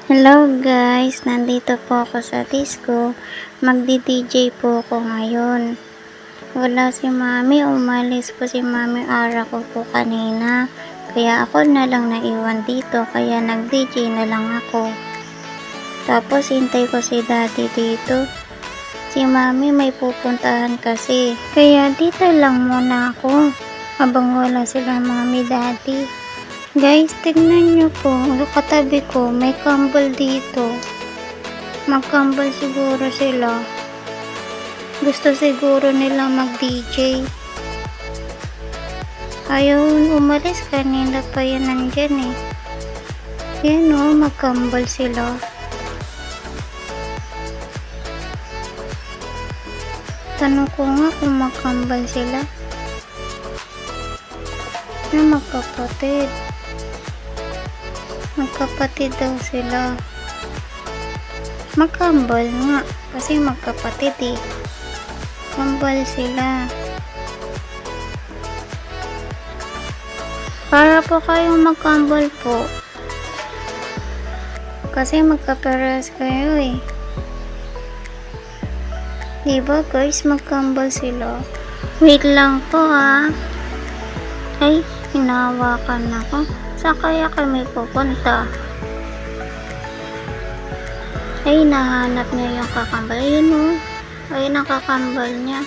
Hello guys, nandito po ako sa disco. Magdi-DJ po ako ngayon. Wala si mami, umalis po si mami ara ko po kanina. Kaya ako na lang naiwan dito, kaya nag-DJ na lang ako. Tapos hintay ko si daddy dito. Si mami may pupuntahan kasi. Kaya dito lang muna ako habang wala sila mami daddy. Guys, tignan nyo po, katabi ko, may kambal dito. Magkambal siguro sila. Gusto siguro nila mag-DJ. Ayaw umalis, kanina pa yan nandyan eh. Yan o, magkambal sila. Tanong ko nga kung magkambal sila. Na magkapatid. Magkapatid daw sila. Magkambal nga. Kasi magkapatid eh. Kambal sila. Para po kayong magkambal po. Kasi magkapares kayo eh. Diba guys, magkambal sila. Wait lang po ah. Ay, hinawakan ako. Saan kaya kami pupunta? Ay, nahanap niya yung kakambal. Ayun o. Ay, nakakambal niya.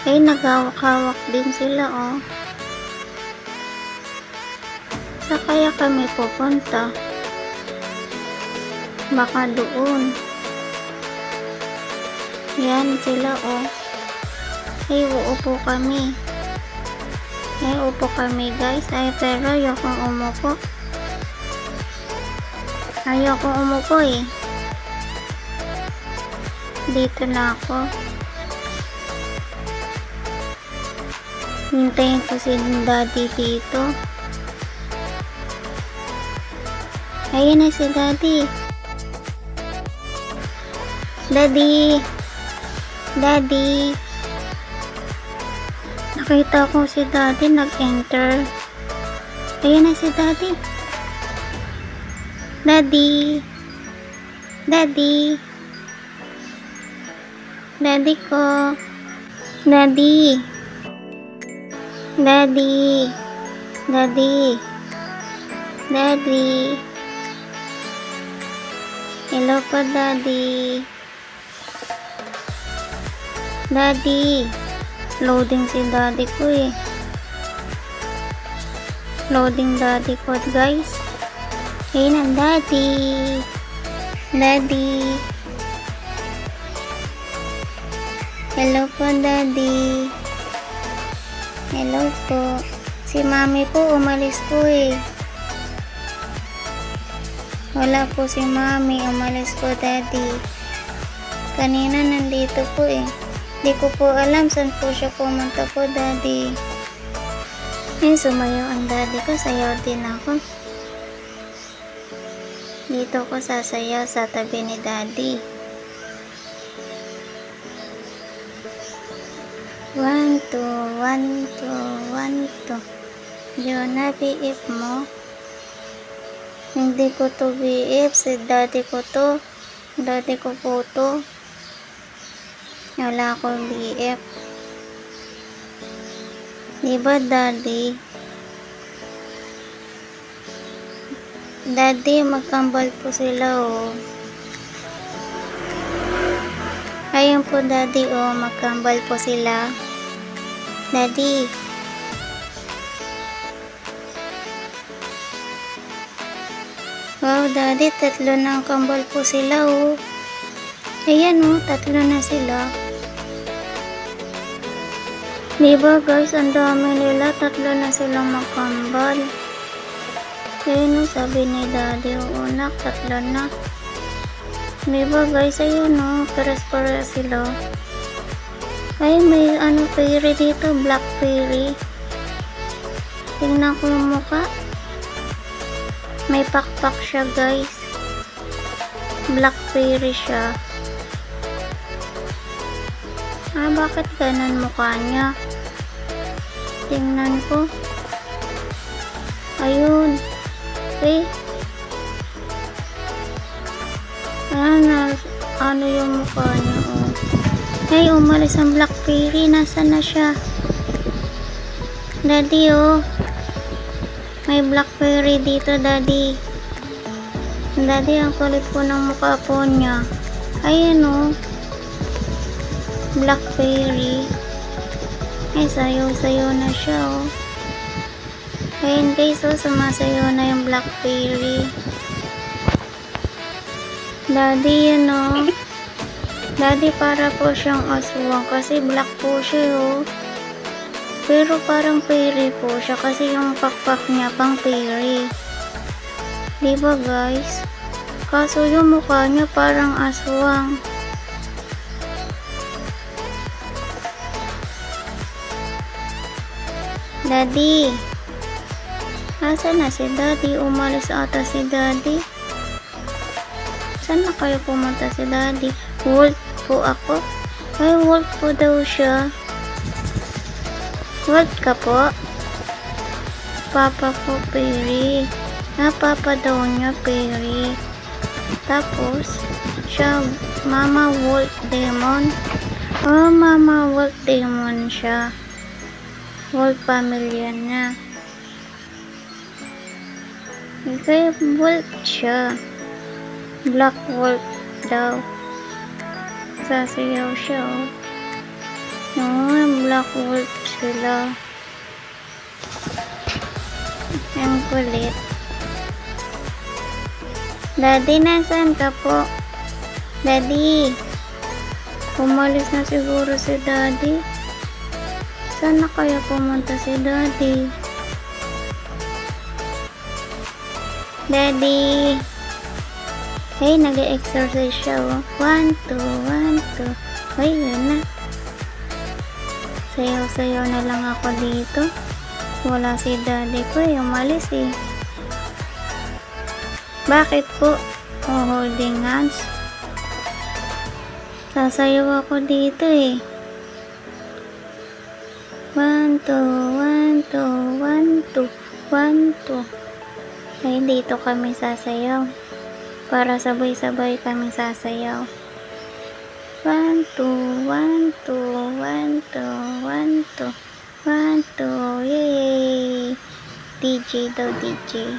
Ay, naghawak-hawak din sila o. Saan kaya kami pupunta? Baka doon. Yan sila o. Ay, uupo kami. Ay, upo kami guys. Ay, pero ayokong umupo. Ayokong umupo eh. Dito na ako. Hintayin ko si daddy dito. Ayun na si daddy. Daddy. Daddy. Nakita ko si daddy nag-enter. Ayun na si daddy. Daddy. Daddy. Daddy ko. Daddy. Daddy. Daddy. Daddy. Hello po daddy. Daddy. Loading si daddy ko eh. Loading daddy ko guys. Ayun ang daddy. Daddy. Hello po daddy. Hello po. Si mami po umalis po eh. Wala po si mami. Umalis po daddy. Kanina nandito po eh. Di ko po alam saan po siya pumunta po daddy. Ay, sumayaw ang daddy ko. Sayaw din ako. Dito ko sasayaw sa tabi ni daddy. 1, 2, 1, 2, 1, 2. Yun na BF mo. Hindi ko to BF. Si daddy ko to. Daddy ko po to. Wala akong BF. Diba daddy? Daddy, magkambal po sila oh. Ayun po daddy oh, magkambal po sila. Daddy. Wow daddy, tatlo na ang kambal po sila oh. Ayan oh, tatlo na sila. Diba guys, ang dami nila, tatlo na silang magkambal. Ayun o, sabi ni daddy, o anak, tatlo na. Diba guys, ayun o, pares-pares sila. Ay, may ano fairy dito, black fairy. Tingnan ko yung mukha. May pakpak siya guys. Black fairy siya. Ah, bakit ganun mukha niya? Tingnan ko. Ayun. Okay. Ayan, ano yung mukha niya, oh. Ay, umalis ang Blackberry. Nasaan na siya? Daddy, oh. May Blackberry dito, Daddy. Daddy, ang kulit po ng mukha po niya. Ayan, oh. Blackberry. Ay, sayo-sayo na siya, oh. Ayan, guys, oh. Sumasayo na yung Blackberry. Daddy, yun, oh. Daddy, para po siyang aswang kasi black po siya, oh. Pero parang fairy po siya kasi yung pakpak niya pang fairy. Diba, guys? Kaso yung mukha niya parang aswang. Daddy. Nasaan na si Daddy? Umalis ata si Daddy. Saan na kayo pumunta si Daddy? Wolf po ako? Ay, wolf po daw siya. Wolf ka po? Papa po, fairy. Papa daw niya, fairy. Tapos, siya, Mama Wolf Demon. Oh, Mama Wolf Demon siya. Wolf pamilya niya. Kaya wolf siya. Black wolf daw. Sasayaw siya, oh. No, black wolf sila. Ang kulit. Daddy, nasaan ka po? Daddy. Umalis na siguro si Daddy. Saan na kaya pumunta si Daddy? Daddy. Hey, nag-exercise siya, oh. 1, 2, 1, 2. Ay, yun na. Sayaw-sayaw na lang ako dito. Wala si Daddy ko, umalis eh. Bakit po? Oh, holding hands. Sasayaw ako dito eh. 1, 2, 1, 2, 1, 2, 1, 2. Ay, dito kami sasayaw. Para sabay-sabay kami sasayaw. 1, 2, 1, 2, 1, 2, 1, 2, 1, 2, yay! DJ daw, DJ.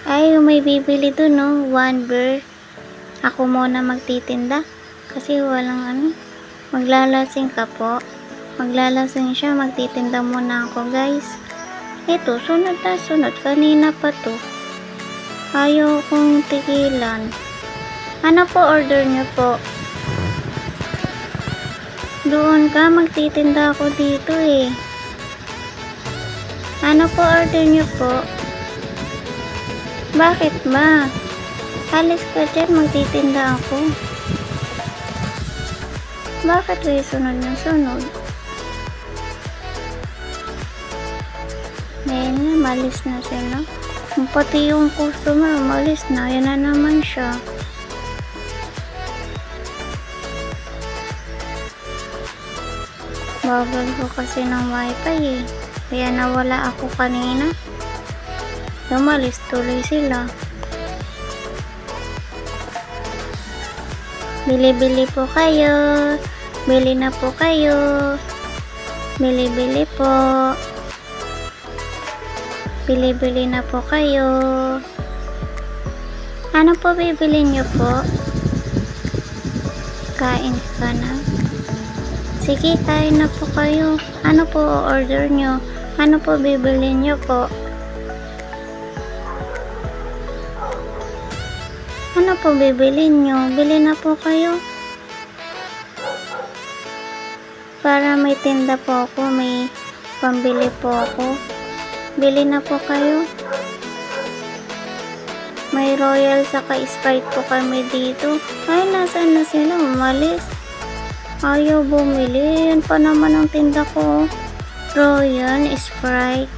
Ay, may bibili dun, no? One bear. Ako muna magtitinda. Kasi walang ano. Maglalasing ka po. Maglalasing siya. Magtitinda muna ako, guys. Ito, sunod na sunod. Kanina pa to. Ayaw kong tigilan. Ano po order nyo po? Doon ka, magtitinda ako dito eh. Ano po order nyo po? Bakit ba? Alis ka dyan, magtitinda ako. Bakit kayo sunod na sunod? Ngayon na, malis na sila. Pati yung customer, malis na. Yan na naman siya. Bagal ko kasi ng wifi eh. Kaya nawala ako kanina. Lumalis tuloy sila. Bili-bili po kayo. Bili na po kayo. Bili-bili po. Bili-bili na po kayo. Ano po bibili nyo po? Kain ka na? Sige, kain na po kayo. Ano po order nyo? Ano po bibili nyo po? Ano po bibili nyo? Bili na po kayo. Para may tinda po ako, may pambili po ako. Bili na po kayo. May Royal saka Sprite po kami dito. Ay, nasaan na sila? Umalis. Ayaw bumili. Yan pa naman ang tinda ko. Royal, Sprite.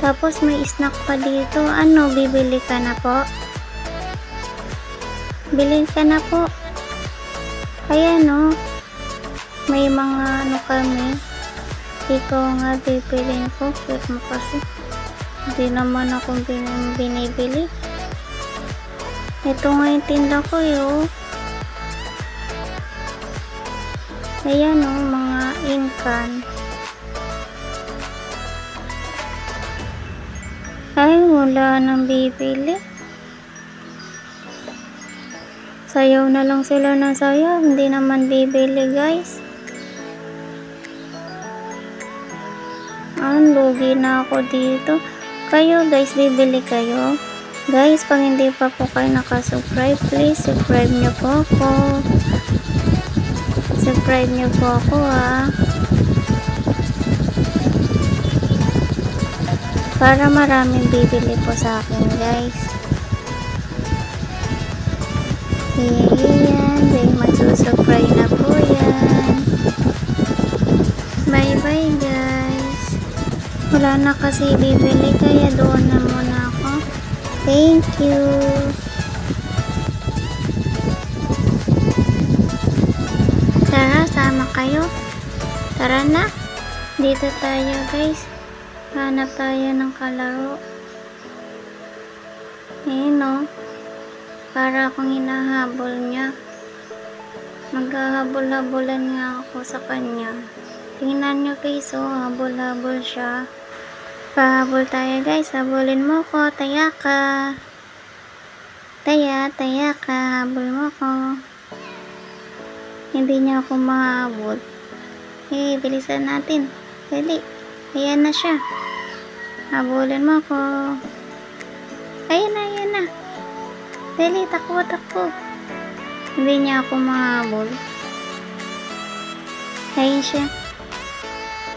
Tapos may snack pa dito. Ano, bibili ka na po? Bili ka na po. Ayan o. May mga ano kami. Ikaw nga bibilin ko. Wait mo kasi. Hindi naman ako binibili. Ito nga yung tinda ko oh. Ayan oh, mga inkan. Ay, wala nang bibili. Sayaw na lang sila ng sayaw, hindi naman bibili guys. Lugi na ako dito. Kayo guys, bibili kayo? Guys, pag hindi pa po kayo nakasubscribe, please subscribe nyo po ako. Subscribe nyo po ako para maraming bibili po sa akin guys. Yan, magsusubscribe na po yan. Bye bye guys. Wala na kasi bibili kaya doon na muna ako. Thank you. Tara, sama kayo. Tara na. Dito tayo guys. Hanap tayo ng kalaro. Ayun o. Para akong hinahabol niya. Maghahabol-habulan nga ako sa kanya. Tingnan nyo guys o. Habol-habol siya. Pahabol tayo guys. Habulin mo ko. Taya ka. Taya ka. Habol mo ko. Hindi niya ako mahabol. Bilisan natin. Dali. Ayan na siya. Habulin mo ko. Ayan na. Dali, takbo. Hindi niya ako mahabol. Ayan siya.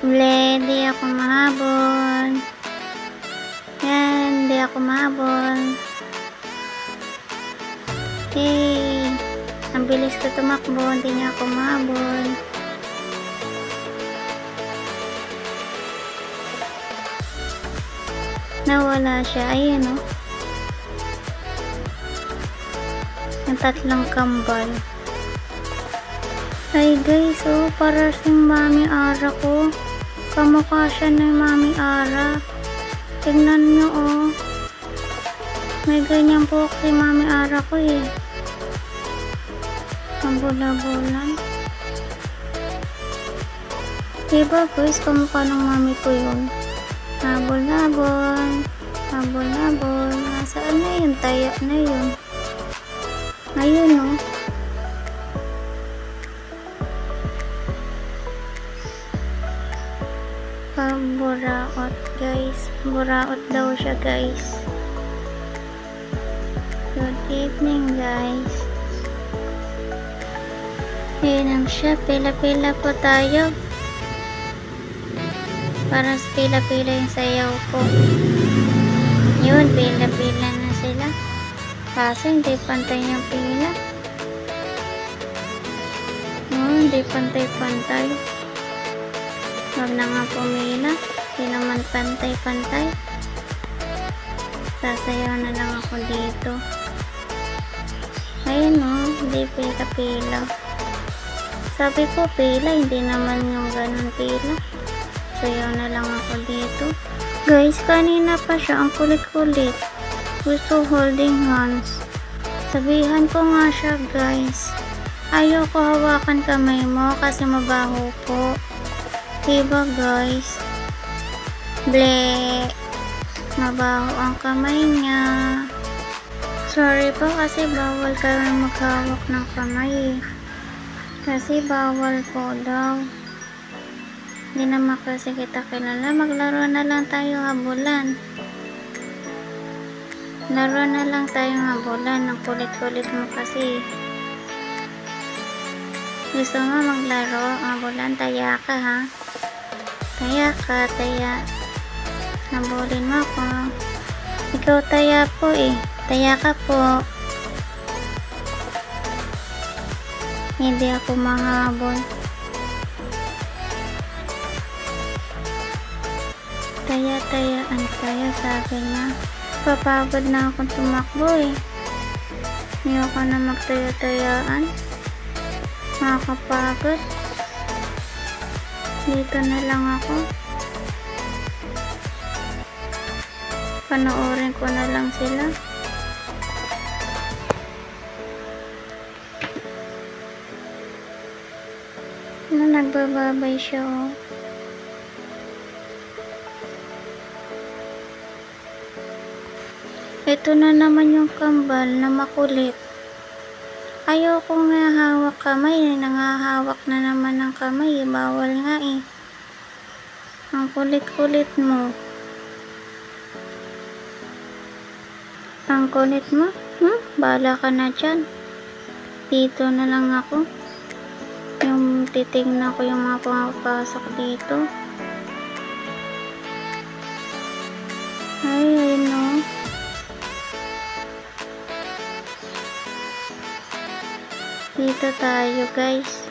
Hindi ako mahabol. Yan, hindi ako mahabol. Ang bilis ko tumakbo, hindi niya ako mahabol. Nawala siya, ayun o. Ang tatlong kambal. Ay guys, para siyang Mami Ara ko. Kamukha siya ng Mami Ara. Tignan nyo may ganyan po kay Mami Ara ko ang bula-bulan. Diba guys, kamukha ng mami ko yun. Habol-habol. Nasaan na yun? Taya na yun. Ayun Buraot guys. Buraot daw siya guys. Good evening guys. Ayan siya. Pila-pila po tayo. Parang pila-pila yung sayaw ko. Yun, pila-pila na sila. Kaso hindi pantay yung pila. Hindi pantay-pantay. Huwag na nga pumila. Hindi naman pantay-pantay. Sasayaw na lang ako dito. Ayun hindi pila-pila. Sabi ko pila, hindi naman yung ganun pila. Sayaw na lang ako dito. Guys, kanina pa siya ang kulit-kulit. Gusto holding hands. Sabihan ko nga siya guys. Ayoko hawakan kamay mo kasi mabaho po. Diba guys? Ble. Mabaho ang kamay niya. Sorry po kasi bawal kayo maghawak ng kamay. Kasi bawal po daw. Hindi naman kasi kita kilala. Maglaro na lang tayo habulan. Laro na lang tayong habulan. Ang kulit-kulit mo kasi. Gusto mo maglaro habulan? Taya ka ha. Taya ka. Habulin mo ako. Ikaw taya po Taya ka po. Hindi ako mahabol. Taya-tayaan kayo, sabi niya. Papagod na akong tumakbo Ayoko na magtaya-tayaan. Nakakapagod. Dito na lang ako. Panoorin ko na lang sila. Na nagbababay siya, oh. Ito na naman yung kambal na makulit. Ayoko nga hawak kamay, nangahawak na naman ng kamay, bawal nga eh. Ang kulit-kulit mo. Ang kulit mo? Bahala ka na dyan. Dito na lang ako. Yung titignan ko yung mga pumapasok dito. Ay, ayun o. Dito tayo, guys.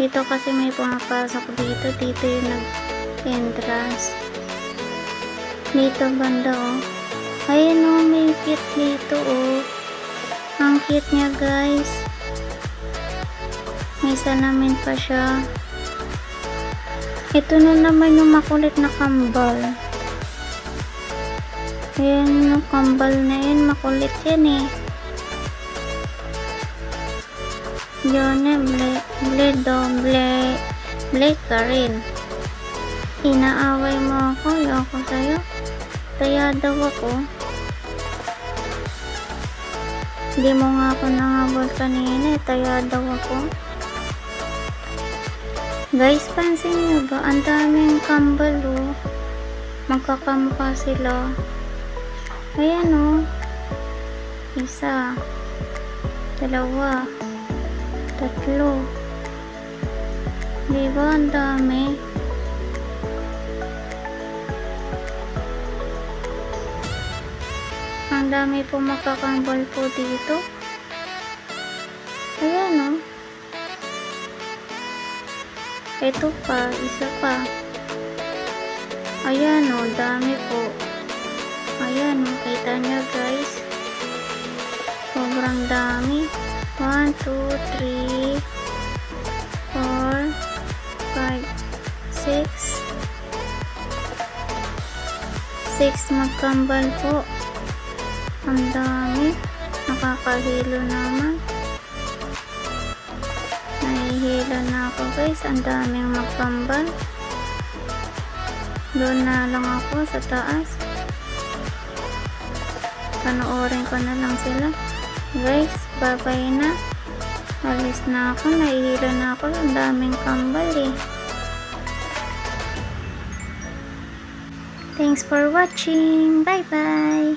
Dito kasi may pumapasok dito. Dito yung nag-entrance. Dito banda oh. Ayun oh, may cute dito oh. Ang cute niya, guys. May salamin pa siya. Ito na naman yung makulit na kambal. Ayan yung kambal na yun. Makulit yan eh. Yun eh, Blake ka rin. Inaaway mo ako, ayoko sa'yo. Kaya daw ako. Hindi mo nga ako nangahabol kanina, kaya daw ako. Guys, pansin nyo ba? Ang daming kambal oh. Magkakamukha sila. Ayan oh. Isa. Dalawa. Tatlo. Diba ang dami? Ang dami po magkakambal po dito. Ayan o. Ito pa. Isa pa. Ayan o. Dami po. Ayan o. Kita nyo, guys. Sobrang dami. 1, 2, 3, 4, 5, 6. 6 magkambal po. Ang dami. Nakakahilo naman. Nahihilo na ako, guys. Ang daming magkambal. Doon na lang ako sa taas. Panoorin ko na lang sila. Guys, bye-bye na. Alis na ako. Nahihilo na ako. Ang daming kambal eh. Thanks for watching. Bye-bye.